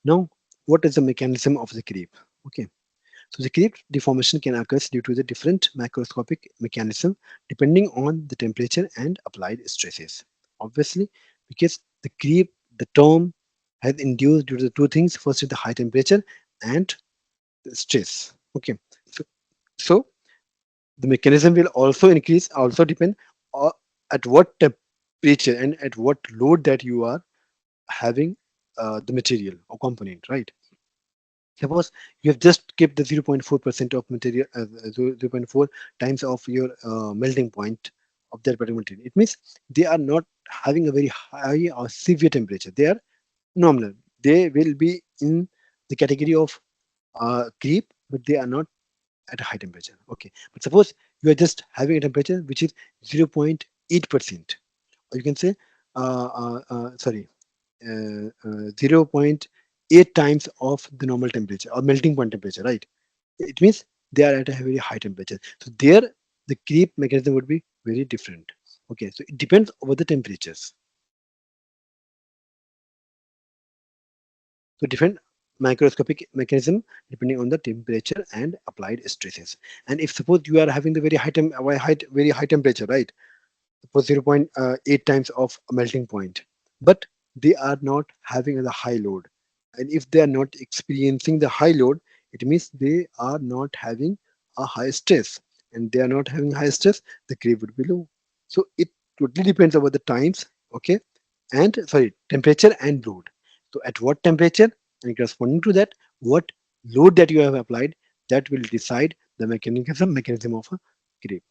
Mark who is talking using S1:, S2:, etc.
S1: Now, what is the mechanism of the creep? Okay, so the creep deformation can occur due to the different macroscopic mechanism depending on the temperature and applied stresses. Obviously, because the creep, the term has induced due to the two things. First is the high temperature and the stress. Okay, so, so the mechanism will also increase, also depend on at what temperature and at what load that you are having the material or component, right? Suppose you have just kept the 0.4% of material, 0.4 times of your melting point of that particular material. It means they are not having a very high or severe temperature. They are nominal. They will be in the category of creep, but they are not at a high temperature. Okay. But suppose you are just having a temperature which is 0.8%, or you can say, sorry, 0.8 times of the normal temperature or melting point temperature, right? It means they are at a very high temperature. So there, the creep mechanism would be very different. Okay, so it depends over the temperatures. So different microscopic mechanism depending on the temperature and applied stresses. And if suppose you are having the very very high temperature, right? Suppose 0.8 times of a melting point, but they are not having the high load. And if they are not experiencing the high load, it means they are not having a high stress. And they are not having high stress, the creep would be low. So it totally depends about the times, okay, and sorry, temperature and load. So at what temperature and corresponding to that, what load that you have applied, that will decide the mechanism of a creep.